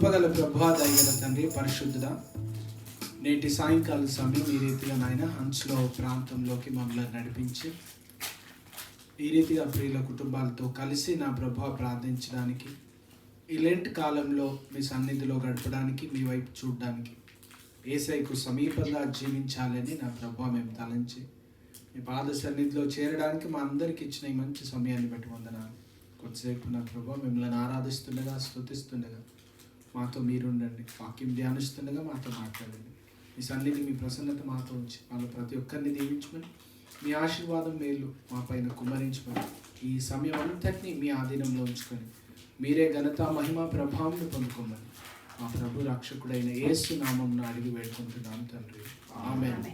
కృపగల ప్రభువా, దయగల తండ్రి, పరిశుద్ధుడా, నేటి సాయంకాల సమయం ఈ రీతిగా నాయన హన్స్లో ప్రాంతంలోకి మమ్మల్ని నడిపించి ఈ రీతిగా ప్రియుల కుటుంబాలతో కలిసి నా ప్రభువా ప్రార్థించడానికి, ఈ లెంట్ కాలంలో మీ సన్నిధిలో గడపడానికి, మీ వైపు చూడడానికి, యేసయ్యకు సమీపంగా జీవించాలని నా ప్రభువా మేము తలంచి మీ పాద సన్నిధిలో చేరడానికి మా అందరికి ఇచ్చిన ఈ మంచి సమయాన్ని బట్టి వందనాలు. కొద్దిసేపు నా ప్రభువా మిమ్మల్ని ఆరాధిస్తుండగా, స్తుతిస్తుండగా మాతో మీరుండండి. వాక్యం ధ్యానిస్తుండగా మాతో మాట్లాడండి. మీ సన్నిధి, మీ ప్రసన్నత మాతో ఉంచి వాళ్ళు ప్రతి ఒక్కరిని దీవించమని, మీ ఆశీర్వాదం మేలు మా పైన కుమ్మరించమని, ఈ సమయం అంతటినీ మీ ఆధీనంలో ఉంచుకొని మీరే ఘనత, మహిమ, ప్రభావం పొందుకోమని మా ప్రభు రక్షకుడైన యేసు నామమున అడిగి వేడుకుంటున్నాను తండ్రి. ఆమేన్.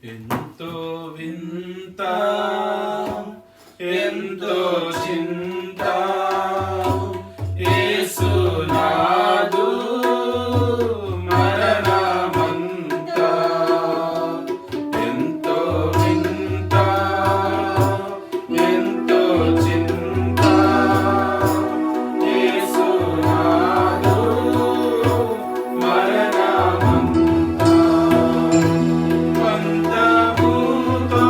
ఎంతో వింత ఎంతో చింత యేసునాదు మరణమంత ఎంతో వింత ఎంతో చింత యేసునాదు మరణమంత పంతముతో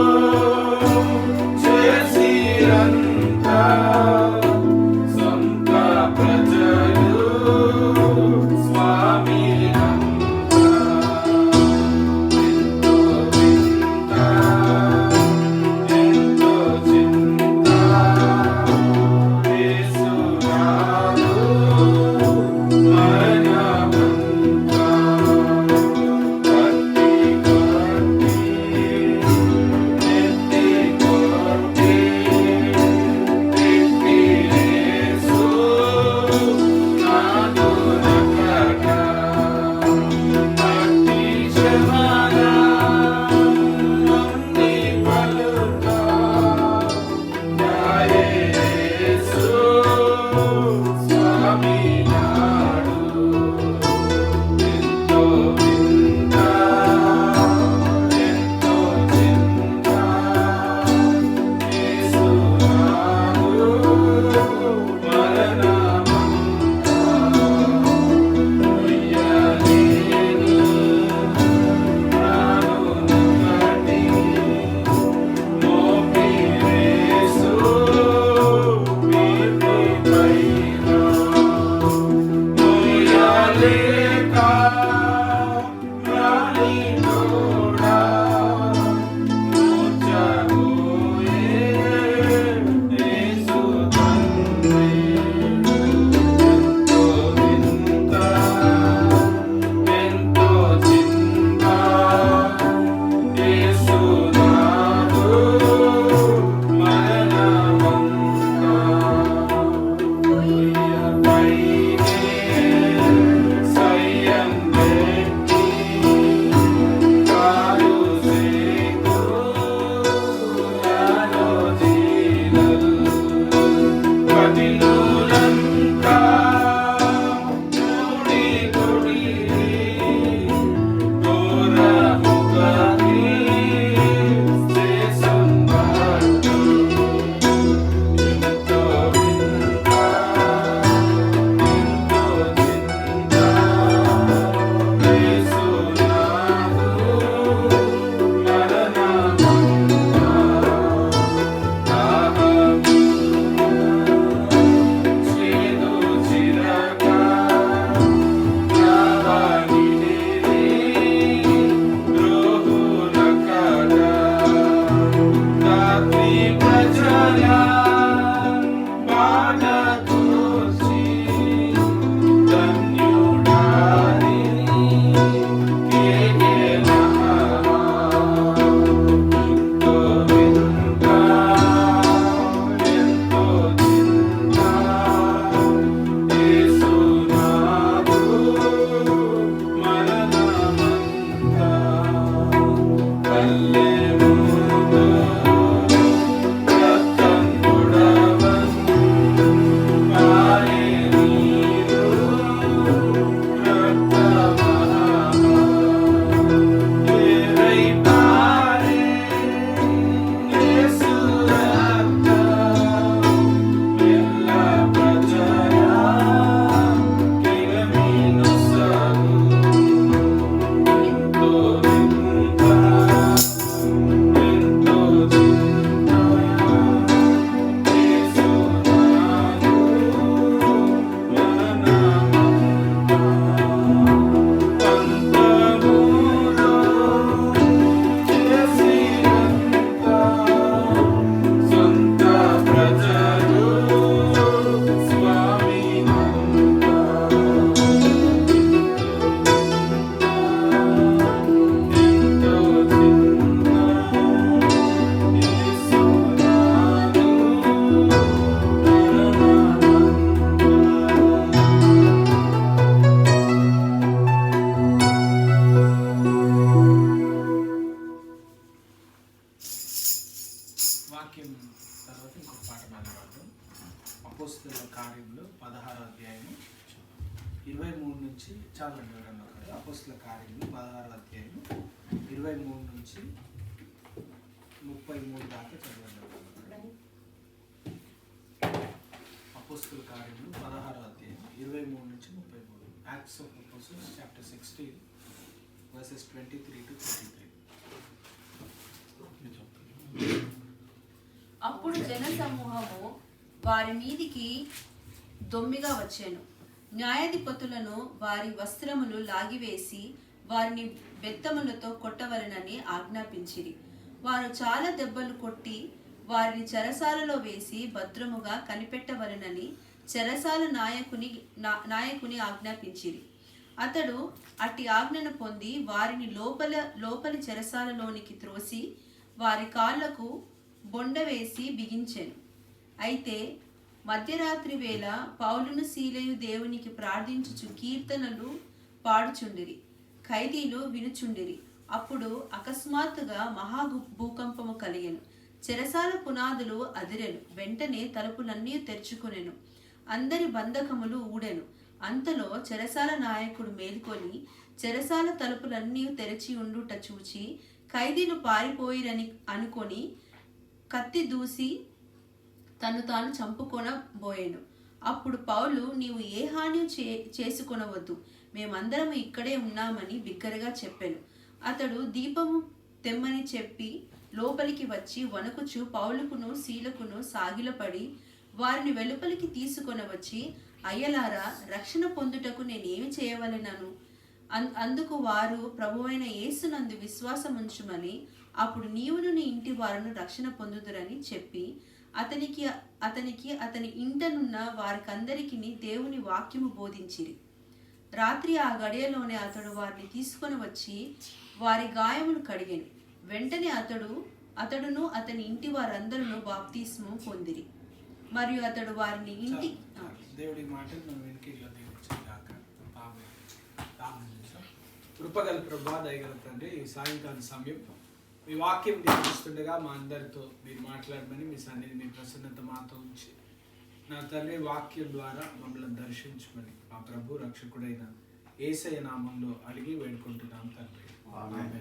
16వ అధ్యాయము 23 నుంచి చదవండి ఎవరన్నా ఒకరు. అపోస్తల కార్యములు 16వ అధ్యాయము 23 నుంచి 33 దాకా చదవండి ఎవరన్నా ఒకరు. అపోస్తల కార్యములు 16వ అధ్యాయం 23 నుంచి 33. Acts of apostles chapter 16 versus 23 to 33. అప్పుడు జన సమూహము వారి మీదికి దొమ్మిగా వచ్చాను. న్యాయాధిపతులను వారి వస్త్రములు లాగివేసి వారిని బెత్తములతో కొట్టవలెనని ఆజ్ఞాపించిరి. వారు చాలా దెబ్బలు కొట్టి వారిని చెరసాలలో వేసి భద్రముగా కనిపెట్టవలెనని చెరసాల నాయకుని ఆజ్ఞాపించిరి. అతడు అట్టి ఆజ్ఞను పొంది వారిని లోపలి చెరసాలలోనికి త్రోసి వారి కాళ్లకు బొండ వేసి బిగించెను. అయితే మధ్యరాత్రి వేళ పౌలును సీలయు దేవునికి ప్రార్థించుచు కీర్తనలు పాడుచుండిరి. ఖైదీలు వినుచుండిరి. అప్పుడు అకస్మాత్తుగా భూకంపము కలిగెను. చెరసాల పునాదులు అదిరెను. వెంటనే తలుపులన్నీ తెరుచుకొనెను. అందరి బంధకములు ఊడెను. అంతలో చెరసాల నాయకుడు మేల్కొని చెరసాల తలుపులన్నీ తెరచి ఉండుట చూచి ఖైదీలు పారిపోయిరని అనుకొని కత్తి దూసి తను తాను చంపుకొనబోయెను. అప్పుడు పౌలు, నీవు ఏ హాని చేసుకొనవద్దు, మేమందరం ఇక్కడే ఉన్నామని బిగ్గరగా చెప్పాను. అతడు దీపము తెమ్మని చెప్పి లోపలికి వచ్చి వణకుచు పౌలుకును సీలకును సాగిలపడి వారిని వెలుపలికి తీసుకొనవచ్చి, అయ్యలారా, రక్షణ పొందుటకు నేనేమి చేయవలెనను? అందుకు వారు, ప్రభువైన యేసునందు విశ్వాసముంచుమని, అప్పుడు నీవును నీ ఇంటి వారును రక్షణ పొందుదురని చెప్పి అతని ఇంటనున్న వారికందరికి దేవుని వాక్యము బోధించిరి. రాత్రి ఆ గడియలోనే అతడు వారిని తీసుకొని వచ్చి వారి గాయములు కడిగెను. వెంటనే అతడును అతని ఇంటి వారందరూ బాప్తిస్మం పొందిరి. మరియు అతడు వారిని ఇంటి దేవుడి మాటలు మనం వెనుకలో దీవించాక. కృపగల ప్రభా, దయగల తండ్రి, ఈ సాయంకాల సమయం మీ వాక్యం ధ్యానిస్తుండగా మా అందరితో మీరు మాట్లాడమని మీ సన్నిధి, మీ ప్రసన్నత మాతో ఉంచి నా తండ్రి వాక్యం ద్వారా మమ్మల్ని దర్శించమని మా ప్రభు రక్షకుడైన యేసయ్య నామంలో అడిగి వేడుకుంటున్నాం తండ్రి. ఆమేన్.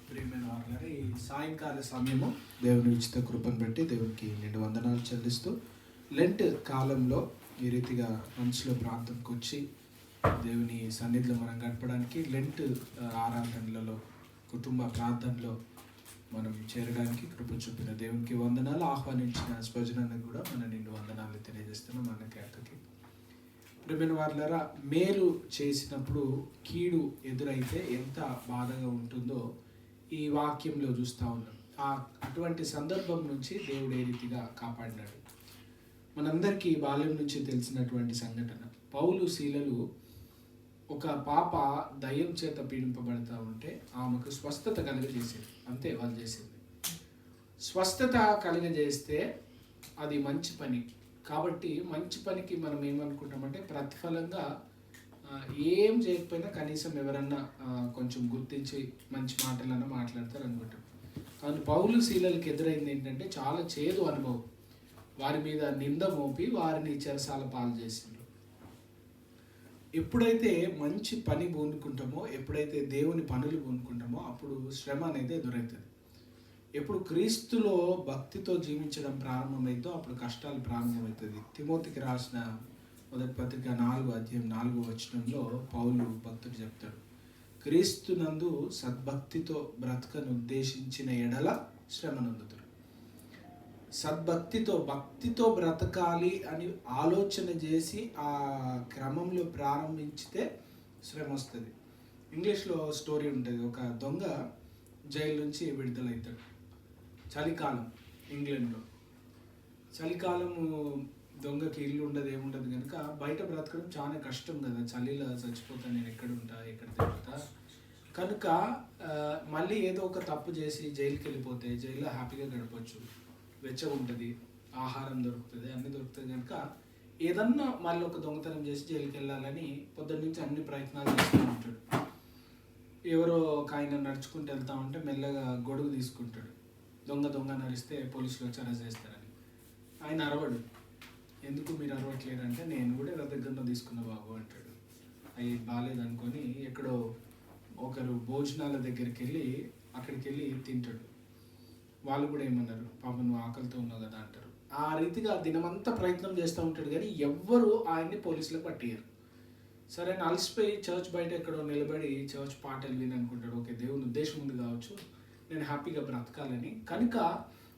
ప్రియమైన వారు, ఈ సాయంకాల సమయము దేవుని ఉచిత కృపను బట్టి దేవునికి నిండు వందనాలు చెల్లిస్తూ లెంట్ కాలంలో ఈ రీతిగా మనసులో ప్రాంతంకి వచ్చి దేవుని సన్నిధిలో మనం గడపడానికి లెంట్ ఆరాధనలలో కుటుంబ ప్రార్థనలో మనం చేరడానికి కృప చూపిన దేవునికి వందనాలు. ఆహ్వానించిన స్వజనానికి కూడా మన నిండు వందనాలు తెలియజేస్తున్నాం. మన కేకకి ప్రియమైన వారులారా, మేలు చేసినప్పుడు కీడు ఎదురైతే ఎంత బాధగా ఉంటుందో ఈ వాక్యంలో చూస్తూ ఉన్నాం. అటువంటి సందర్భం నుంచి దేవుడు ఏ రీతిగా కాపాడినాడు. మనందరికీ బాల్యం నుంచి తెలిసినటువంటి సంఘటన. పౌలు శీలలు ఒక పాప దయ్యం చేత పీడింపబడతా ఉంటే ఆమెకు స్వస్థత కలుగజేసింది. అంతే వాళ్ళు చేసింది. స్వస్థత కలుగజేస్తే అది మంచి పని. కాబట్టి మంచి పనికి మనం ఏమనుకుంటామంటే ప్రతిఫలంగా ఏం చేయకపోయినా కనీసం ఎవరన్నా కొంచెం గుర్తించి మంచి మాటలన్నా మాట్లాడతారు అనుకుంటాం. కానీ పౌలు శీలలకు ఎదురైంది ఏంటంటే చాలా చేదు అనుభవం. వారి మీద నింద మోపి వారిని చెరసాల పాలు చేసిండ్రు. ఎప్పుడైతే మంచి పని పూనుకుంటామో, ఎప్పుడైతే దేవుని పనులు పూనుకుంటామో అప్పుడు శ్రమ అనేది ఎదురవుతుంది. ఎప్పుడు క్రీస్తులో భక్తితో జీవించడం ప్రారంభమైందో అప్పుడు కష్టాలు ప్రారంభమవుతుంది. తిమోతికి రాసిన మొదటి పత్రిక 4వ అధ్యాయం 4వ వచనంలో పౌలు భక్తుడు చెప్తాడు, క్రీస్తునందు సద్భక్తితో బ్రతకను ఉద్దేశించిన ఎడల శ్రమ నొందుతాడు. భక్తితో బ్రతకాలి అని ఆలోచన చేసి ఆ క్రమంలో ప్రారంభించితే శ్రమ వస్తుంది. ఇంగ్లీష్లో స్టోరీ ఉంటుంది. ఒక దొంగ జైలు నుంచి విడుదలవుతాడు. చలికాలం ఇంగ్లాండ్లో. చలికాలము దొంగకి ఇల్లు ఉండదు, ఏముండదు కనుక బయట బ్రతకడం చాలా కష్టం కదా. చలిలో చచ్చిపోతాను, నేను ఎక్కడ తిరుగుతా కనుక మళ్ళీ ఏదో ఒక తప్పు చేసి జైలుకి వెళ్ళిపోతే జైల్లో హ్యాపీగా గడపచ్చు. వెచ్చగా ఉంటుంది, ఆహారం దొరుకుతుంది, అన్నీ దొరుకుతుంది కనుక ఏదన్నా మళ్ళీ ఒక దొంగతనం చేసి జైలుకి వెళ్ళాలని పొద్దున్న నుంచి అన్ని ప్రయత్నాలు చేస్తూ ఉంటాడు. ఎవరో ఒక ఆయన నడుచుకుంటూ వెళ్తా ఉంటే మెల్లగా గొడుగు తీసుకుంటాడు. దొంగ నడిస్తే పోలీసులు వచ్చి అరెస్ట్ చేస్తారని. ఆయన అరవడు. ఎందుకు మీరు అరవట్లేదు అంటే, నేను కూడా ఎవరి దగ్గరనో తీసుకున్న బాబు అంటాడు. అవి బాగాలేదనుకొని ఎక్కడో ఒకరు భోజనాల దగ్గరికి వెళ్ళి అక్కడికి వెళ్ళి తింటాడు. వాళ్ళు కూడా ఏమన్నారు, పాప నువ్వు ఆకలితో ఉన్నావు కదా అంటారు. ఆ రీతిగా దినమంతా ప్రయత్నం చేస్తూ ఉంటాడు, కానీ ఎవ్వరూ ఆయన్ని పోలీసులకు పట్టియరు. సరే అలసిపోయి చర్చ్ బయట ఎక్కడో నిలబడి చర్చ్ పాటలు విని అనుకుంటాడు, ఓకే దేవుని ఉద్దేశం ఉంది కావచ్చు, నేను హ్యాపీగా బ్రతకాలని, కనుక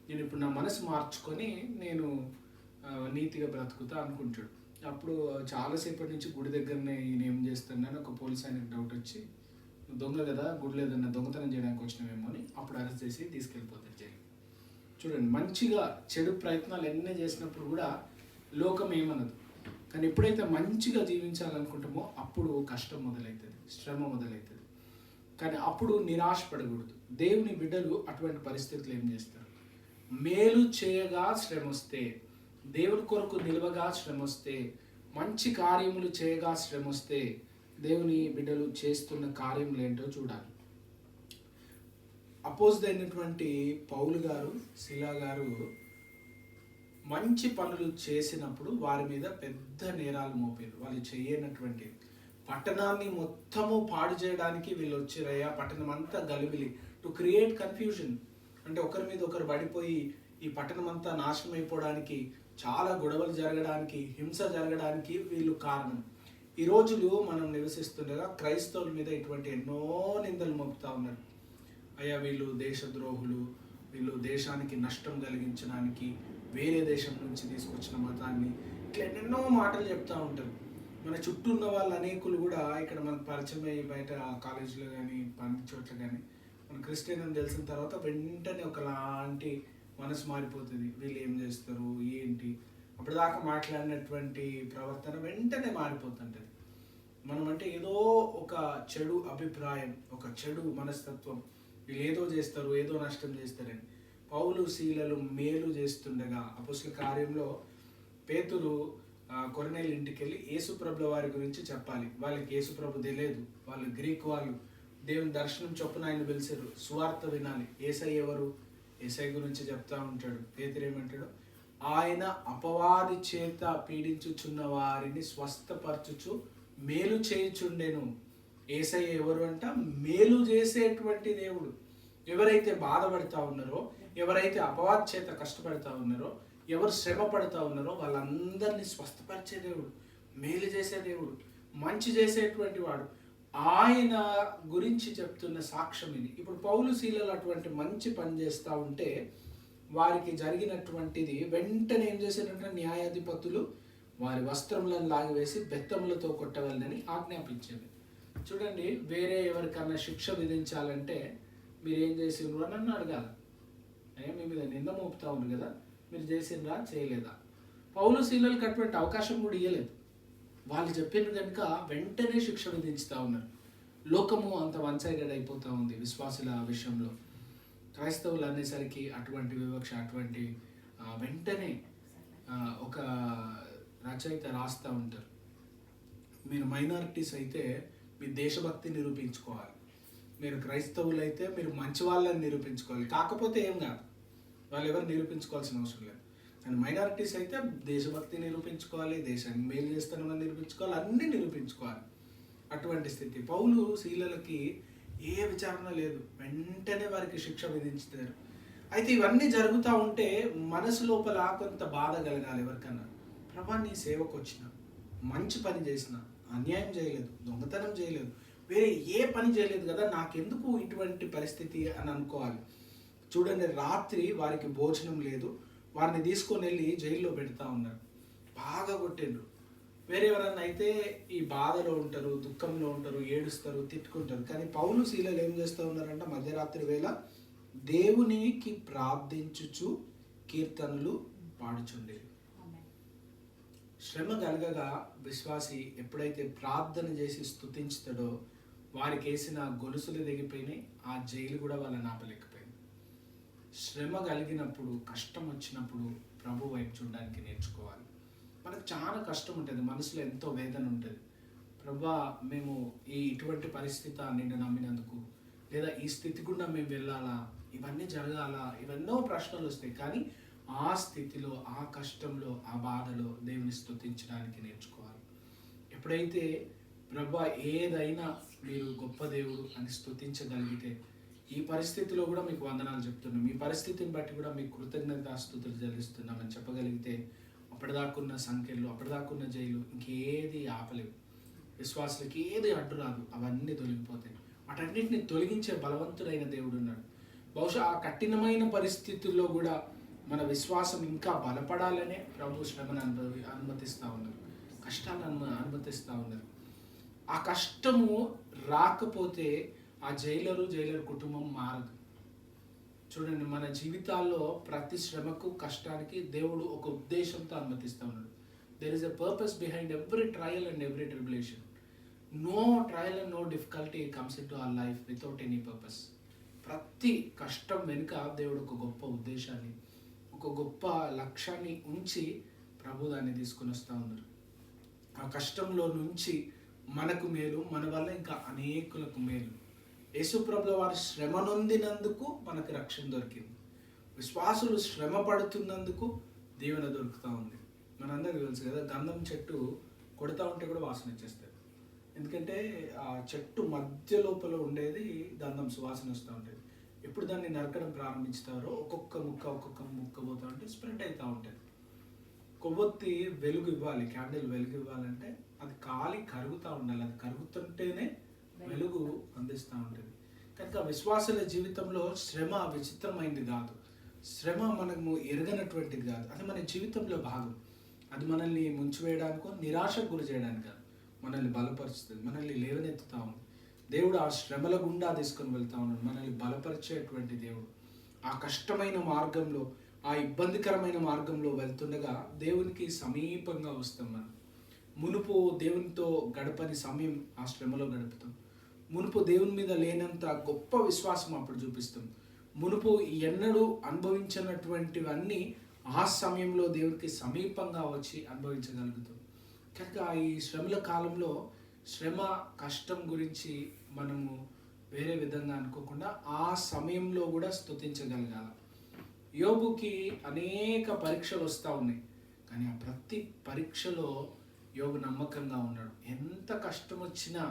నేను ఇప్పుడు నా మనసు మార్చుకొని నేను నీతిగా బ్రతుకుతా అనుకుంటాడు. అప్పుడు చాలాసేపటి నుంచి గుడి దగ్గరనే ఈయన ఏం చేస్తున్నాను ఒక పోలీస్ ఆయనకు డౌట్ వచ్చి, నువ్వు దొంగ కదా, గుడి లేదన్న దొంగతనం చేయడానికి వచ్చినావేమో అని అప్పుడు అరెస్ట్ చేసి తీసుకెళ్ళిపోతాడు జైలు. చూడండి, మంచిగా చెడు ప్రయత్నాలు ఎన్ని చేసినప్పుడు కూడా లోకం ఏమనదు, కానీ ఎప్పుడైతే మంచిగా జీవించాలనుకుంటామో అప్పుడు కష్టం మొదలవుతుంది, శ్రమ మొదలవుతుంది. కానీ అప్పుడు నిరాశపడకూడదు. దేవుని బిడ్డలు అటువంటి పరిస్థితులు ఏం చేస్తారు, మేలు చేయగా శ్రమ వస్తే, దేవుని కొరకు నిలవగా శ్రమ వస్తే, మంచి కార్యములు చేయగా శ్రమ వస్తే, దేవుని బిడ్డలు చేస్తున్న కార్యములు ఏంటో చూడాలి. అపోజిట్ అయినటువంటి పౌలు గారు, శిలా గారు మంచి పనులు చేసినప్పుడు వారి మీద పెద్ద నేరాలు మోపారు. వాళ్ళు చేయనటువంటి పట్టణాన్ని మొత్తము పాడు చేయడానికి వీళ్ళు వచ్చారయ్యా, పట్టణం అంతా గలిబిలి, టు క్రియేట్ కన్ఫ్యూజన్, అంటే ఒకరి మీద ఒకరు పడిపోయి ఈ పట్టణం అంతా నాశనం అయిపోవడానికి, చాలా గొడవలు జరగడానికి, హింస జరగడానికి వీళ్ళు కారణం. ఈ రోజులు మనం నివసిస్తుండగా క్రైస్తవుల మీద ఇటువంటి ఎన్నో నిందలు మోపుతా ఉన్నారు. అయ్యా వీళ్ళు దేశద్రోహులు, వీళ్ళు దేశానికి నష్టం కలిగించడానికి వేరే దేశం నుంచి తీసుకొచ్చిన మతాన్ని, ఇట్లా ఎన్నెన్నో మాటలు చెప్తూ ఉంటారు. మన చుట్టూ ఉన్న వాళ్ళు అనేకులు కూడా ఇక్కడ మనకు పరిచయం అయ్యి బయట కాలేజీలో కానీ పని చోట్ల కానీ మన క్రిస్టియన్ అని తెలిసిన తర్వాత వెంటనే ఒకలాంటి మనసు మారిపోతుంది. వీళ్ళు ఏం చేస్తారు ఏంటి, అప్పటిదాకా మాట్లాడినటువంటి ప్రవర్తన వెంటనే మారిపోతుంటుంది. మనం అంటే ఏదో ఒక చెడు అభిప్రాయం, ఒక చెడు మనస్తత్వం, వీళ్ళు ఏదో చేస్తారు, ఏదో నష్టం చేస్తారని. పౌలు శీలలు మేలు చేస్తుండగా అపొస్తలుల కార్యంలో పేతురు కొర్నేలు ఇంటికి వెళ్ళి యేసుప్రభుల వారి గురించి చెప్పాలి. వాళ్ళకి యేసుప్రభు తెలియదు, వాళ్ళు గ్రీక్ వాళ్ళు. దేవుని దర్శనం చొప్పున ఆయన పిలిచారు, సువార్త వినాలి. యేసై ఎవరు, యేసై గురించి చెప్తా ఉంటాడు. పేతురు ఏమంటాడు, ఆయన అపవాది చేత పీడించుచున్న వారిని స్వస్థపరచుచు మేలు చేయుచుండెను. యేసై ఎవరు అంట, మేలు చేసేటువంటి దేవుడు. ఎవరైతే బాధపడతా ఉన్నారో, ఎవరైతే అపవాది చేత కష్టపడతా ఉన్నారో, ఎవరు శ్రమ పడతా ఉన్నారో వాళ్ళందరినీ స్వస్థపరిచే దేవుడు, మేలు చేసే దేవుడు, మంచి చేసేటువంటి వాడు. ఆయన గురించి చెప్తున్న సాక్ష్యం ఇది. ఇప్పుడు పౌలు శీలలు అటువంటి మంచి పని చేస్తూ ఉంటే వారికి జరిగినటువంటిది వెంటనే ఏం చేశారంటే న్యాయాధిపతులు వారి వస్త్రములను లాగివేసి బెత్తములతో కొట్టవాలని ఆజ్ఞాపించేది. చూడండి, వేరే ఎవరికన్నా శిక్ష విధించాలంటే మీరు ఏం చేసిండ్రు అని నన్ను అడగాలి. మీ మీద నింద మోపుతా ఉంది కదా, మీరు చేసిండ్రా చేయలేదా? పౌలు శీలలకు అటువంటి అవకాశం కూడా ఇవ్వలేదు. వాళ్ళు చెప్పిన కనుక వెంటనే శిక్ష విధించుతూ ఉన్నారు. లోకము అంత వన్ సైడెడ్ అయిపోతూ ఉంది విశ్వాసుల విషయంలో. క్రైస్తవులు అనేసరికి అటువంటి వివక్ష, అటువంటి వెంటనే ఒక రచయిత రాస్తూ ఉంటారు, మీరు మైనారిటీస్ అయితే మీ దేశభక్తి నిరూపించుకోవాలి, మీరు క్రైస్తవులు అయితే మీరు మంచి వాళ్ళని నిరూపించుకోవాలి. కాకపోతే ఏం కాదు, వాళ్ళు ఎవరు నిరూపించుకోవాల్సిన అవసరం లేదు. అండ్ మైనారిటీస్ అయితే దేశభక్తి నిరూపించుకోవాలి, దేశాన్ని మేలు చేస్తానని నిరూపించుకోవాలి, అన్నీ నిరూపించుకోవాలి. అటువంటి స్థితి. పౌలు శీలలకి ఏ విచారణ లేదు, వెంటనే వారికి శిక్ష విధించుతారు. అయితే ఇవన్నీ జరుగుతూ ఉంటే మనసు లోపల కొంత బాధ కలగాలి ఎవరికన్నా. ప్రభా, నీ సేవకు వచ్చిన, మంచి పని చేసిన, అన్యాయం చేయలేదు, దొంగతనం చేయలేదు, వేరే ఏ పని చేయలేదు కదా, నాకెందుకు ఇటువంటి పరిస్థితి అని అనుకోవాలి. చూడండి, రాత్రి వారికి భోజనం లేదు, వారిని తీసుకొని వెళ్ళి జైల్లో పెడతా ఉన్నారు, బాగా కొట్టిండ్రు. వేరే ఎవరన్నా అయితే ఈ బాధలో ఉంటారు, దుఃఖంలో ఉంటారు, ఏడుస్తారు, తిట్టుకుంటారు. కానీ పౌలు శీలలు ఏం చేస్తూ ఉన్నారంటే మధ్యరాత్రి వేళ దేవునికి ప్రార్థించుచు కీర్తనలు పాడుచుండేవి. శ్రమ కలగగా విశ్వాసి ఎప్పుడైతే ప్రార్థన చేసి స్తుతించుతాడో వారికి వేసిన గొలుసులు దిగిపోయినాయి, ఆ జైలు కూడా వాళ్ళని ఆపలేకపోయింది. శ్రమ కలిగినప్పుడు, కష్టం వచ్చినప్పుడు ప్రభు వైపు చూడడానికి నేర్చుకోవాలి. మనకు చాలా కష్టం ఉంటుంది, మనసులో ఎంతో వేదన ఉంటుంది. ప్రభా, మేము ఇటువంటి పరిస్థితి నిన్ను నమ్మినందుకు, లేదా ఈ స్థితి గుండా మేము వెళ్ళాలా, ఇవన్నీ జరగాలా, ఇవెన్నో ప్రశ్నలు వస్తాయి. కానీ ఆ స్థితిలో, ఆ కష్టంలో, ఆ బాధలో దేవుని స్తుతించడానికి నేర్చుకోవాలి. ఎప్పుడైతే ప్రభా ఏదైనా మీరు గొప్ప దేవుడు అని స్తుతించగలిగితే, ఈ పరిస్థితిలో కూడా మీకు వందనాలు చెప్తున్నాం, మీ పరిస్థితిని బట్టి కూడా మీకు కృతజ్ఞతాస్తుతులు చెల్లిస్తున్నామని చెప్పగలిగితే, అప్పటిదాకున్న సంఖ్యలు, అప్పటిదాకున్న జైలు ఇంకేది ఆపలేవు. విశ్వాసులకి ఏది అడ్డు రాదు, అవన్నీ తొలగిపోతాయి. వాటన్నిటిని తొలగించే బలవంతుడైన దేవుడు ఉన్నాడు. బహుశా ఆ కఠినమైన పరిస్థితుల్లో కూడా మన విశ్వాసం ఇంకా బలపడాలనే ప్రభు శ్రమను అనుమతిస్తూ ఉన్నారు, కష్టాలను అనుమతిస్తూ ఉన్నారు. ఆ కష్టము రాకపోతే ఆ జైలరు కుటుంబం మారదు. చూడండి, మన జీవితాల్లో ప్రతి శ్రమకు, కష్టానికి దేవుడు ఒక ఉద్దేశంతో అనుమతిస్తూ ఉన్నాడు. There is a purpose behind every trial and every tribulation. No trial and no difficulty comes into our life without any purpose. ప్రతి కష్టం వెనుక దేవుడు ఒక గొప్ప ఉద్దేశాన్ని, ఒక గొప్ప లక్ష్యాన్ని ఉంచి ప్రభు దాన్ని తీసుకొని వస్తూ ఉన్నారు. ఆ కష్టంలో నుంచి మనకు మేలు, మన వల్ల ఇంకా అనేకులకు మేలు. యేసు ప్రభుల వారు శ్రమ నొందినందుకు మనకు రక్షణ దొరికింది. విశ్వాసులు శ్రమ పడుతున్నందుకు దీవెన దొరుకుతూ ఉంది. మనందరికీ తెలుసు కదా, గంధం చెట్టు కొడతా ఉంటే కూడా వాసన వచ్చేస్తుంది. ఎందుకంటే ఆ చెట్టు మధ్య లోపల ఉండేది గంధం సువాసన వస్తూ ఉంటుంది. ఎప్పుడు దాన్ని నరకడం ప్రారంభిస్తారో ఒక్కొక్క ముక్క పోతూ ఉంటే స్ప్రెడ్ అవుతూ ఉంటుంది. కొవ్వొత్తి వెలుగు ఇవ్వాలి, క్యాండిల్ వెలుగు ఇవ్వాలంటే అది కాలి కరుగుతూ ఉండాలి. అది కరుగుతుంటేనే వెలుగు అందిస్తూ ఉంటుంది. కనుక విశ్వాసుల జీవితంలో శ్రమ విచిత్రమైనది కాదు, శ్రమ మనము ఎరగనటువంటిది కాదు. అది మన జీవితంలో భాగం. అది మనల్ని ముంచివేయడానికో, నిరాశకు గురి చేయడానికి కాదు, మనల్ని బలపరుస్తుంది, మనల్ని లేవనెత్తుతా ఉంది. దేవుడు ఆ శ్రమల గుండా తీసుకొని వెళ్తా ఉన్నాడు, మనల్ని బలపరిచేటువంటి దేవుడు. ఆ కష్టమైన మార్గంలో, ఆ ఇబ్బందికరమైన మార్గంలో వెళ్తుండగా దేవునికి సమీపంగా వస్తాం. మనం మునుపు దేవునితో గడపని సమయం ఆ శ్రమలో గడుపుతాం. మునుపు దేవుని మీద లేనంత గొప్ప విశ్వాసం అప్పుడు చూపిస్తాం. మునుపు ఎన్నడూ అనుభవించినటువంటివన్నీ ఆ సమయంలో దేవునికి సమీపంగా వచ్చి అనుభవించగలుగుతాం. కనుక ఈ శ్రమల కాలంలో శ్రమ, కష్టం గురించి మనము వేరే విధంగా అనుకోకుండా ఆ సమయంలో కూడా స్తుతించగలగాలి. యోబుకి అనేక పరీక్షలు వస్తూ ఉన్నాయి, కానీ ఆ ప్రతి పరీక్షలో యోబు నమ్మకంగా ఉన్నాడు. ఎంత కష్టం వచ్చినా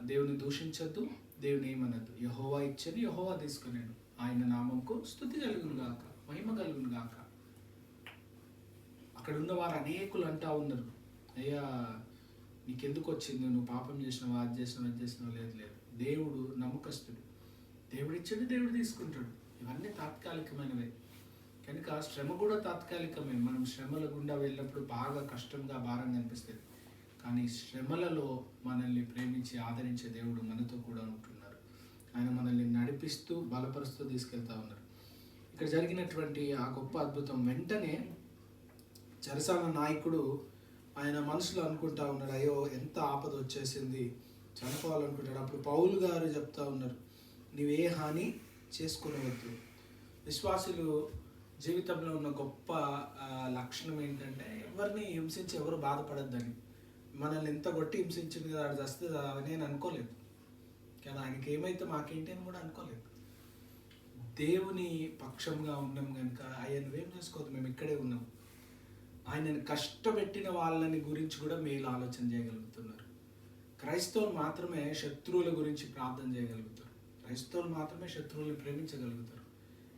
దేవుని దూషించద్దు, దేవుని ఏమనద్దు. యెహోవా ఇచ్చని యెహోవా తీసుకున్నాడు, ఆయన నామంకు స్తుతి కలుగును గాక, మహిమ కలుగును గాక. అక్కడ ఉన్న వారు అనేకులు అంటా ఉన్నారు, అయ్యా నీకెందుకు వచ్చింది, నువ్వు పాపం చేసినావు, అది చేసినావు. లేదు, దేవుడు నమ్మకస్తుడు. దేవుడు ఇచ్చాడు, దేవుడు తీసుకుంటాడు. ఇవన్నీ తాత్కాలికమైనవే. కనుక శ్రమ కూడా తాత్కాలికమే. మనం శ్రమల గుండా వెళ్ళినప్పుడు బాగా కష్టంగా, భారంగా అనిపిస్తుంది. కానీ శ్రమలలో మనల్ని ప్రేమించి ఆదరించే దేవుడు మనతో కూడా ఉంటున్నారు. ఆయన మనల్ని నడిపిస్తూ, బలపరుస్తూ తీసుకెళ్తా ఉన్నారు. ఇక్కడ జరిగినటువంటి ఆ గొప్ప అద్భుతం వెంటనే చెరసాల నాయకుడు ఆయన మనసులో అనుకుంటా ఉన్నాడు, అయ్యో ఎంత ఆపద వచ్చేసింది, చనిపోవాలనుకుంటాడు. అప్పుడు పౌలు గారు చెప్తా ఉన్నారు, నీవే హాని చేసుకునేవద్దు. విశ్వాసులు జీవితంలో ఉన్న గొప్ప లక్షణం ఏంటంటే ఎవరిని హింసించి ఎవరు బాధపడద్దని. మనల్ని ఎంత కొట్టి హింసించింది కదా, అది వస్తే నేను అనుకోలేదు, కానీ ఆయనకి ఏమైతే మాకేంటి అని కూడా అనుకోలేదు. దేవుని పక్షంగా ఉన్నాం కనుక ఆయన ఏం చేసుకోవద్దు, మేము ఇక్కడే ఉన్నాం. ఆయనని కష్టపెట్టిన వాళ్ళని గురించి కూడా మేలు ఆలోచన చేయగలుగుతున్నారు. క్రైస్తవులు మాత్రమే శత్రువుల గురించి ప్రార్థన చేయగలుగుతారు. క్రైస్తవులు మాత్రమే శత్రువుల్ని ప్రేమించగలుగుతారు.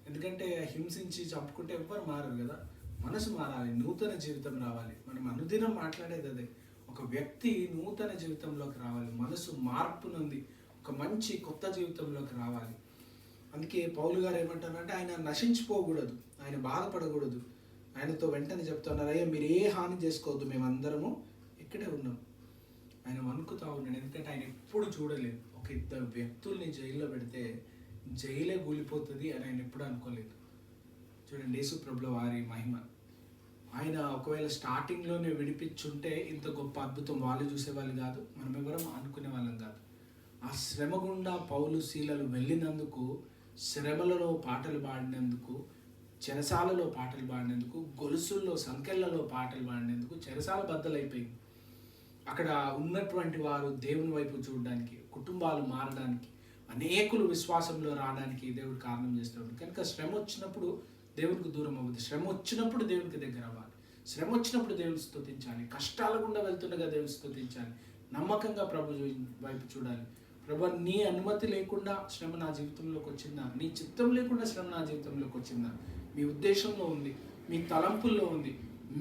ఎందుకంటే హింసించి చంపుకుంటే ఎవ్వరు మారరు కదా. మనసు మారాలి, నూతన జీవితం రావాలి. మనం అనుదినం మాట్లాడేది అదే, ఒక వ్యక్తి నూతన జీవితంలోకి రావాలి, మనసు మార్పు నుండి ఒక మంచి కొత్త జీవితంలోకి రావాలి. అందుకే పౌలు గారు ఏమంటారంటే ఆయన నశించిపోకూడదు, ఆయన బాధపడకూడదు. ఆయనతో వెంటనే చెప్తున్నారు, అయ్యా మీరు ఏ హాని చేసుకోవద్దు, మేమందరము ఇక్కడే ఉన్నాం. ఆయన వణుకుతా ఉన్నాడు, ఎందుకంటే ఆయన ఎప్పుడు చూడలేదు ఒక ఇద్దరు వ్యక్తుల్ని జైల్లో పెడితే జైలే కూలిపోతుంది అని ఆయన ఎప్పుడు అనుకోలేదు. చూడండి యేసు ప్రభుల వారి మహిమ. ఆయన ఒకవేళ స్టార్టింగ్లోనే విడిపించుంటే ఇంత గొప్ప అద్భుతం వాళ్ళు చూసేవాళ్ళు కాదు, మనం ఎవరం అనుకునే వాళ్ళం కాదు. ఆ శ్రమ గుండా పౌలు శీలలు వెళ్ళినందుకు, శ్రమలలో పాటలు పాడినందుకు, చెరసాలలో పాటలు పాడినందుకు, గొలుసుల్లో సంకెళ్లలో పాటలు పాడినందుకు చెరసాల బద్దలైపోయింది. అక్కడ ఉన్నటువంటి వారు దేవుని వైపు చూడడానికి, కుటుంబాలు మారడానికి, అనేకులు విశ్వాసంలో రావడానికి దేవుడు కారణం చేస్తాడు. కనుక శ్రమ వచ్చినప్పుడు దేవునికి దూరం అవ్వద్దు. శ్రమ వచ్చినప్పుడు దేవునికి దగ్గర అవ్వాలి. శ్రమ వచ్చినప్పుడు దేవుని స్తుతించాలి. కష్టాల గుండా వెళ్తుండగా దేవుని స్తుతించాలి. నమ్మకంగా ప్రభు వైపు చూడాలి. ప్రభు, నీ అనుమతి లేకుండా శ్రమ నా జీవితంలోకి వచ్చిందా? నీ చిత్తం లేకుండా శ్రమ నా జీవితంలోకి వచ్చిందా? మీ ఉద్దేశంలో ఉంది, మీ తలంపుల్లో ఉంది,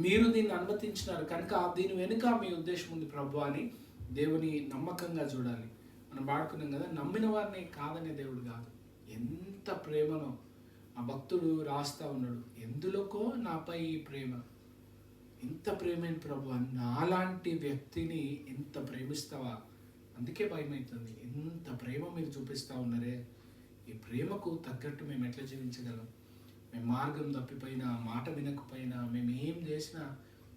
మీరు దీన్ని అనుమతించినారు కనుక దీని వెనుక మీ ఉద్దేశం ఉంది ప్రభు అని దేవుని నమ్మకంగా చూడాలి. మనం వాడుకున్నాం కదా, నమ్మిన వారిని కాదనే దేవుడు కాదు. ఎంత ప్రేమనో ఆ భక్తుడు రాస్తా ఉన్నాడు, ఎందులోకో నాపై ఈ ప్రేమ, ఇంత ప్రేమైన ప్రభు, నాలాంటి వ్యక్తిని ఇంత ప్రేమిస్తావా? అందుకే భయం అవుతుంది. ఎంత ప్రేమ మీరు చూపిస్తూ ఉన్నారే, ఈ ప్రేమకు తగ్గట్టు మేము ఎట్లా జీవించగలం? మేము మార్గం తప్పిపోయినా, మాట వినకపోయినా, మేము ఏం చేసినా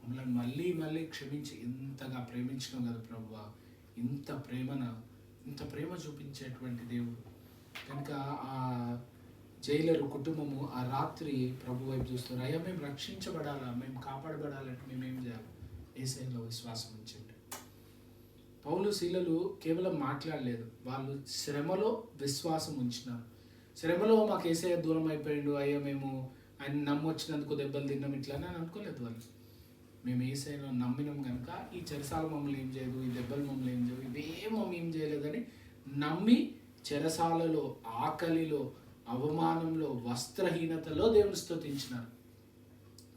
మమ్మల్ని మళ్ళీ మళ్ళీ క్షమించి ఇంతగా ప్రేమించినాం కదా ప్రభువా. ఇంత ప్రేమ చూపించేటువంటి దేవుడు కనుక ఆ జైలరు కుటుంబము ఆ రాత్రి ప్రభు వైపు చూస్తారు. అయ్యా, మేము రక్షించబడాలా, మేము కాపాడబడాలంటే మేమేం చేయాలి? యేసయ్యలో విశ్వాసం ఉంచండి. పౌలు శీలలు కేవలం మాట్లాడలేదు, వాళ్ళు శ్రమలో విశ్వాసం ఉంచినారు. శ్రమలో మాకు యేసయ్య దూరం అయిపోయిండు, అయ్యా మేము ఆయన నమ్మొచ్చినందుకు దెబ్బలు తిన్నాం ఇట్లా అని అనుకోలేదు వాళ్ళు. మేము యేసయ్యలో నమ్మినాం కనుక ఈ చెరసాల మమ్మల్ని ఏం చేయదు, ఈ దెబ్బలు మమ్మల్ని ఏం చేయదు, ఇవేం మమ్మల్ని ఏం చేయలేదని నమ్మి చెరసాలలో, ఆకలిలో, అవమానంలో, వస్త్రహీనతలో దేవుని స్తుతించినారు.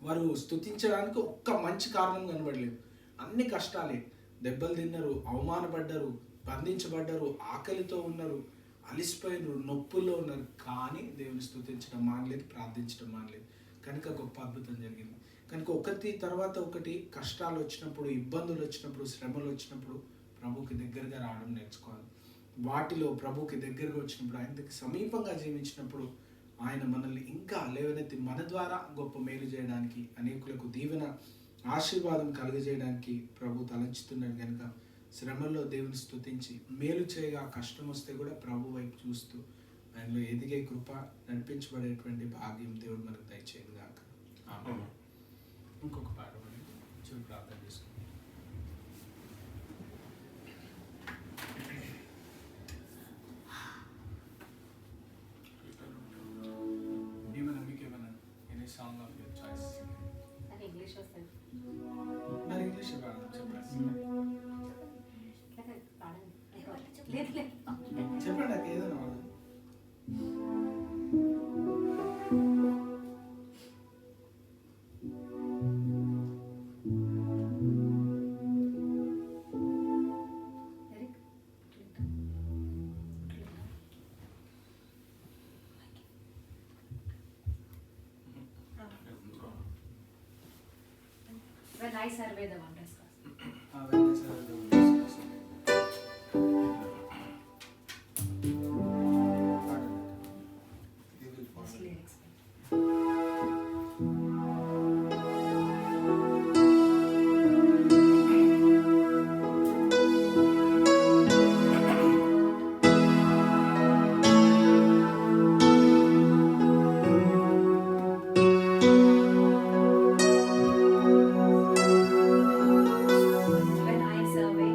వారు స్తుతించడానికి ఒక్క మంచి కారణం కనబడలేదు. అన్ని కష్టాలే, దెబ్బలు తిన్నారు, అవమానపడ్డారు, బంధించబడ్డారు, ఆకలితో ఉన్నారు, అలిసిపోయినారు, నొప్పుల్లో ఉన్నారు, కానీ దేవుని స్తుతించడం మానలేదు, ప్రార్థించడం మానలేదు. కనుక గొప్ప అద్భుతం జరిగింది. కనుక ఒకటి తర్వాత ఒకటి కష్టాలు వచ్చినప్పుడు, ఇబ్బందులు వచ్చినప్పుడు, శ్రమలు వచ్చినప్పుడు ప్రభుకి దగ్గరగా రావడం నేర్చుకోవాలి. వాటిలో ప్రభుకి దగ్గరగా వచ్చినప్పుడు, ఆయనకి సమీపంగా జీవించినప్పుడు ఆయన మనల్ని ఇంకా లేవనెత్తి మన ద్వారా గొప్ప మేలు చేయడానికి, అనేకులకు దీవెన ఆశీర్వాదం కలుగజేయడానికి ప్రభు తలంచుతున్నాడు. కనుక శ్రమల్లో దేవుని స్తుతించి మేలు చేయగా కష్టం వస్తే కూడా ప్రభు వైపు చూస్తూ ఆయనలో ఎదిగే కృప, నడిపించబడేటువంటి భాగ్యం దేవుడు మనకు దయచేయను గాక. ఆమేన్. ఇంకొక పాట చూడు, ప్రార్థన చేసుకుంటాం. Song of your choice. English వస్తుంది. మరి ఇంగ్లీష్ పాడదాం, చెప్పండి. చెప్పండి, నాకు ఏదైనా పాడదాం. When I survey the wonders. When I survey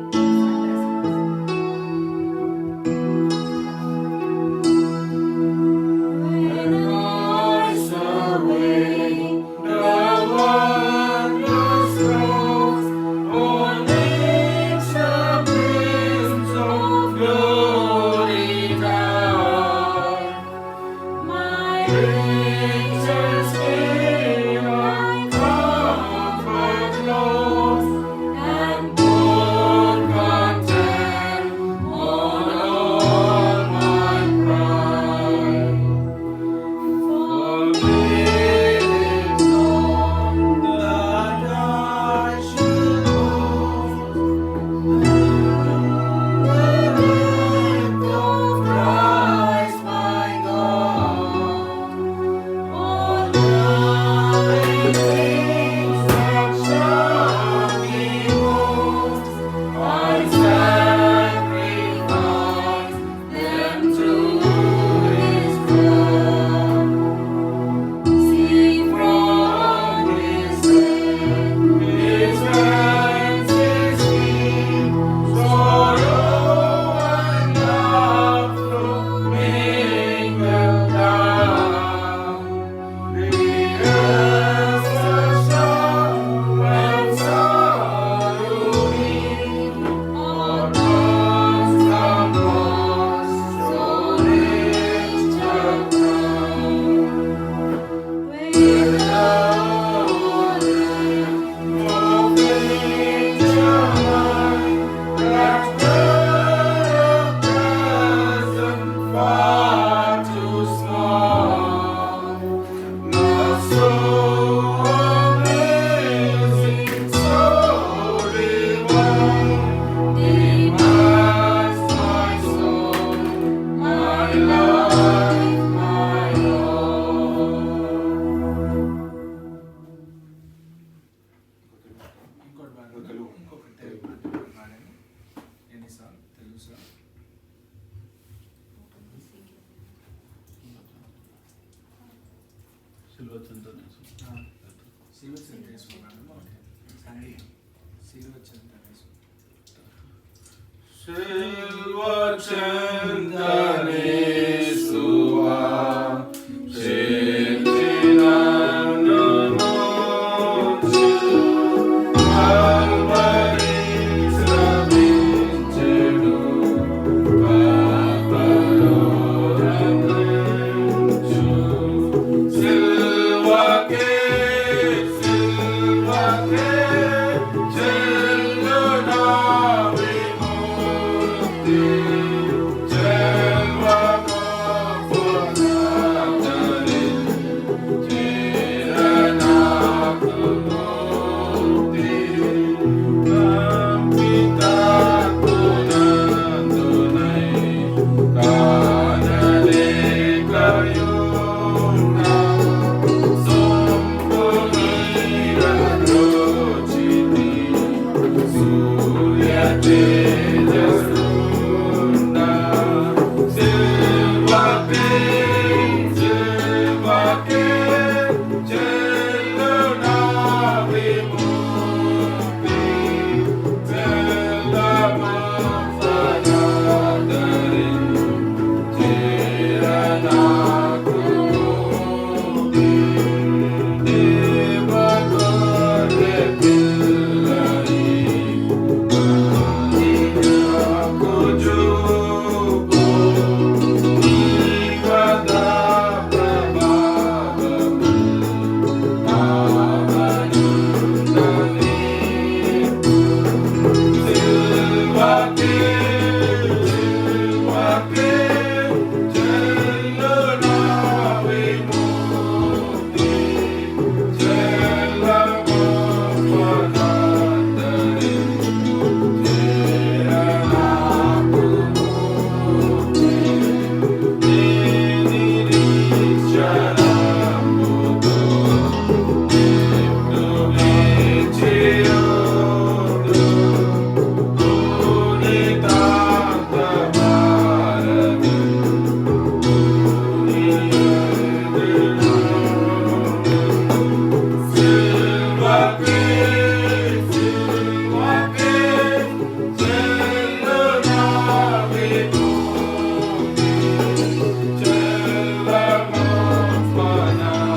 సిలువ చింత వేసుకోమన్నాము. సండే సిలువ చింత సిలువ చింతనేసువా చేతినన్ను మోచి కల్వరి శ్రమించెను పాపలో రక్షించు. సిలువకే చెల్లునా విముక్తి చెల్వమో పునః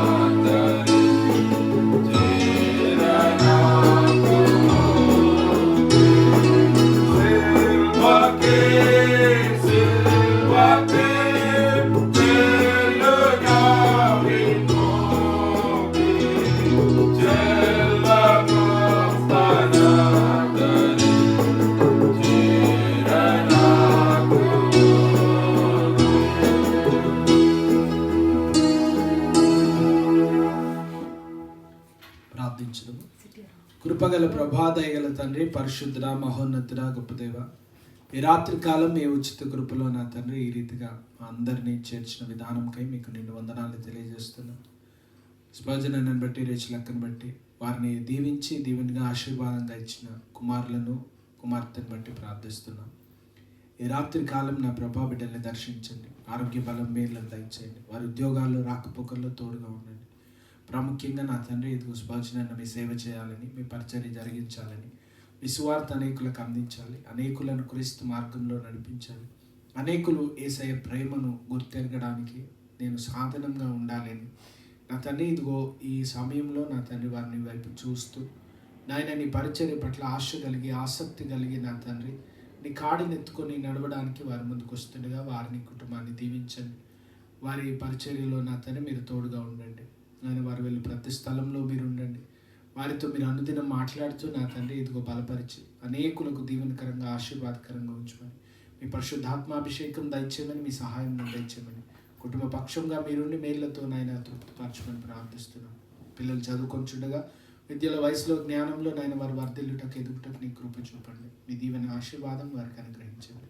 ప్రార్థించుదాము. కృపగల ప్రభాదయగల తండ్రి, పరిశుద్ధుడ, మహోన్నతుడ, గొప్ప దేవ, ఈ రాత్రి కాలం మీ ఉచిత కృపలో నా తండ్రి ఈ రీతిగా అందరినీ చేర్చిన విధానంకై మీకు నిండు వందనాలు తెలియజేస్తున్నాను. స్పర్జనను బట్టి, రేచులక్కను బట్టి వారిని దీవించి దీవెనగా ఆశీర్వాదంగా ఇచ్చిన కుమారులను కుమార్తెను బట్టి ప్రార్థిస్తున్నాం. ఈ రాత్రి కాలం నా ప్రభా బిడ్డల్ని దర్శించండి, ఆరోగ్య బలం మేలులను దయచేయండి, వారి ఉద్యోగాల్లో రాకపోకల్లో తోడుగా ఉండండి. ప్రాముఖ్యంగా నా తండ్రి ఇదిగో స్పర్జనను మీ సేవ చేయాలని, మీ పరిచర్య జరిగించాలని, మీ సువార్త అనేకులకు అందించాలి, అనేకులను క్రీస్తు మార్గంలో నడిపించాలి, అనేకులు యేసయ్య ప్రేమను గుర్తెరగడానికి నేను సాధనంగా ఉండాలని నా తండ్రి ఇదిగో ఈ సమయంలో నా తండ్రి వారిని వైపు చూస్తూ నాయన నీ పరిచర్య పట్ల ఆశ కలిగి ఆసక్తి కలిగి నా తండ్రి నీ కాడిని ఎత్తుకొని నడవడానికి వారి ముందుకు వస్తుండగా వారిని కుటుంబాన్ని దీవించండి. వారి పరిచర్యలో నా తండ్రి మీరు తోడుగా ఉండండి. ఆయన వారు వెళ్ళి ప్రతి స్థలంలో మీరు ఉండండి. వారితో మీరు అనుదినం మాట్లాడుతూ నా తండ్రి ఇదిగో బలపరిచి అనేకులకు దీవెనకరంగా ఆశీర్వాదకరంగా ఉంచమని, మీ పరిశుద్ధాత్మాభిషేకం దయచేయమని, మీ సహాయం దయచేయమని, కుటుంబ పక్షంగా మీరుండి మేళ్లతో నాయన తృప్తిపరచమని ప్రార్థిస్తున్నాం. పిల్లలు చదువుకొంచుండగా విద్యల వయసులో జ్ఞానంలో నాయన వారు వర్ధిల్లుటకు ఎదుగుటకు నీ కృప చూపండి. మీ దీవెన ఆశీర్వాదం వారికి అనుగ్రహించండి.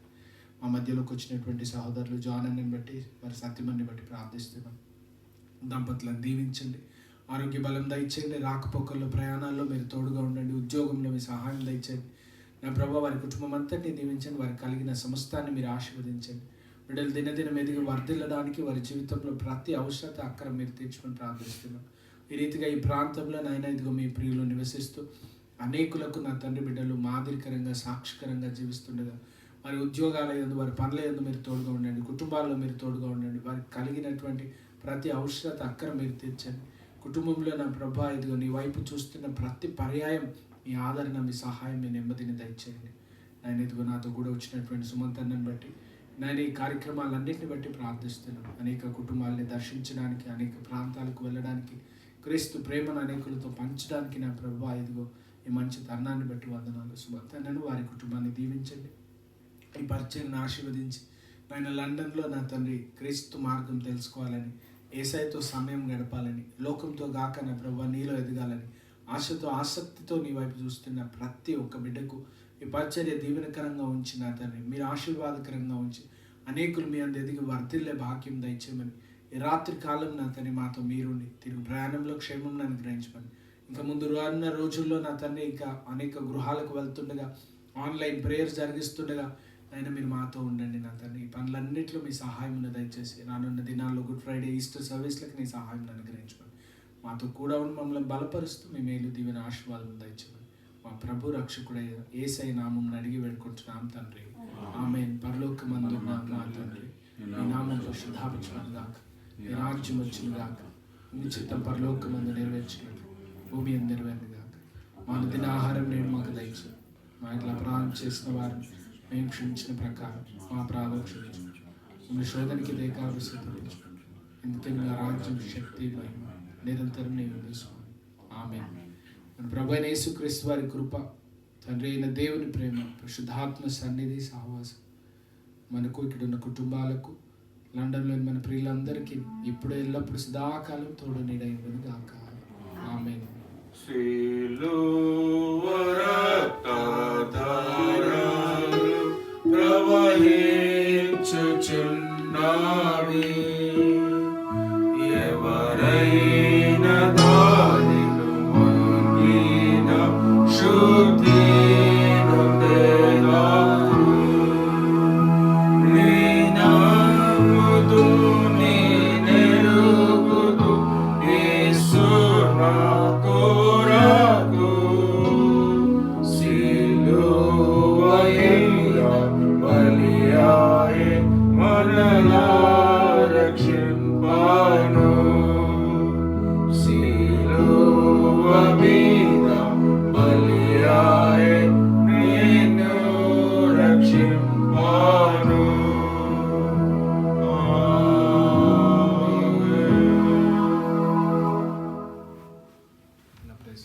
మా మధ్యలోకి వచ్చినటువంటి సహోదరులు జానని బట్టి వారి సత్యమని బట్టి ప్రార్థిస్తున్నాం. దంపతులను దీవించండి, ఆరోగ్య బలం దయచేయండి, రాకపోకల్లో ప్రయాణాల్లో మీరు తోడుగా ఉండండి, ఉద్యోగంలో మీ సహాయం దయచేయండి. నా ప్రభావ వారి కుటుంబం అంతటినీ దీవించండి, వారికి కలిగిన సమస్తాన్ని మీరు ఆశీర్వదించండి. బిడ్డలు దినదినం ఎదిగి వర్ధిల్లడానికి వారి జీవితంలో ప్రతి అవసరత అక్కర మీరు తీర్చుకొని ప్రార్థిస్తున్నాం. ఈ రీతిగా ఈ ప్రాంతంలో నాయన ఇదిగో మీ ప్రియులు నివసిస్తూ అనేకులకు నా తండ్రి బిడ్డలు మాదిరికరంగా సాక్షికరంగా జీవిస్తుండగా వారి ఉద్యోగాల యందు వారి పనుల యందు మీరు తోడుగా ఉండండి, కుటుంబాల్లో మీరు తోడుగా ఉండండి, వారికి కలిగినటువంటి ప్రతి అవసరత అక్కర మీరు తీర్చండి. కుటుంబంలో నా ప్రభా ఇదిగో నీ వైపు చూస్తున్న ప్రతి పర్యాయం మీ ఆదరణ, మీ సహాయం, మీ నెమ్మదిని దయచేయండి. నేను ఇదిగో నాతో కూడా వచ్చినటువంటి సుమంత్ అన్నని బట్టి నేను ఈ కార్యక్రమాలన్నింటిని బట్టి ప్రార్థిస్తున్నాను. అనేక కుటుంబాలని దర్శించడానికి, అనేక ప్రాంతాలకు వెళ్ళడానికి, క్రీస్తు ప్రేమను అనేకులతో పంచడానికి నా ప్రభా ఇదిగో ఈ మంచి తరుణాన్ని బట్టి వందనాలు. సుమంత్ అన్నను వారి కుటుంబాన్ని దీవించండి, ఈ పరిచయాన్ని ఆశీర్వదించి ఆయన లండన్లో నా తండ్రి క్రీస్తు మార్గం తెలుసుకోవాలని, యేసయ్యతో సమయం గడపాలని, లోకంతో గాక నా ప్రభా నీలో ఎదగాలని ఆశతో ఆసక్తితో నీ వైపు చూస్తున్న ప్రతి ఒక్క బిడ్డకు ఈ పరిచర్య దీవెనకరంగా ఉంచి నా తండ్రి మీరు ఆశీర్వాదకరంగా ఉంచి అనేకులు మీ అందు ఎదిగి వర్ధిల్లే భాగ్యం దయచేయమని, ఈ రాత్రి కాలం నా తండ్రి మాతో మీరుండి తిరుగు ప్రయాణంలో క్షేమం అనుగ్రహించమని, ఇంకా ముందు రానున్న రోజుల్లో నా తండ్రి ఇంకా అనేక గృహాలకు వెళ్తుండగా, ఆన్లైన్ ప్రేయర్స్ జరిగిస్తుండగా అయినా మీరు మాతో ఉండండి నా తండ్రి. ఈ పనులన్నింటిలో మీ సహాయం దయచేసి రానున్న దినాల్లో గుడ్ ఫ్రైడే, ఈస్టర్ సర్వీస్లకు నీ సహాయం అనుగ్రహించమని, మాతో కూడా ఉండి మమ్మల్ని బలపరుస్తూ మీ మేలు దీవెన ఆశీర్వాదం దయచేయమని మా ప్రభు రక్షకుడైన యేసయ్య నామం అడిగి వేడుకుంటున్నాం తండ్రి, ఆమేన్. పరలోకమందున్న మా తండ్రి, మీ నామం పరిశుద్ధపరచును గాక, మీ రాజ్యం వచ్చును గాక, మీ చిత్తం పరలోకమందు నెరవేర్చినట్లు భూమి అందు నెరవేరును గాక. మా దిన ఆహారం నేడు మాకు దయచేయి, మా ఇట్లా అపరాధం చేసిన వారిని మేము క్షమించిన ప్రకారం మా అపరాధం క్షమించు, మీ శోధనకి దేకాలు సిద్ధపరచు, ఎందుకంటే నా రాజ్యం, శక్తి, మహిమ నిరంతరం నేను తీసుకోండి. ఆమేన్. మన ప్రభు అయిన యేసుక్రీస్తు వారి కృప, తండ్రి అయిన దేవుని ప్రేమ, పరిశుద్ధాత్మ సన్నిధి, సహవాసం మనకు, ఇక్కడ ఉన్న కుటుంబాలకు, లండన్లోని మన ప్రియులందరికీ ఇప్పుడు ఎల్లప్పుడు సదాకాలం తోడు నీడైనది గాక. ఆమేన్. సిలువ రక్తధారలు ప్రవహించుచున్నవి, ఎవరైనా దానిలో మునిగిన శుద్ధి నొందెదరు. నీ నామముతో నీ నెరుగుదు యేసు నా కొరకు, సిలువయైన బలియాయె మనలా రక్షింపను, సిలువ మీద బలియాయె నిన్ను రక్షింపను.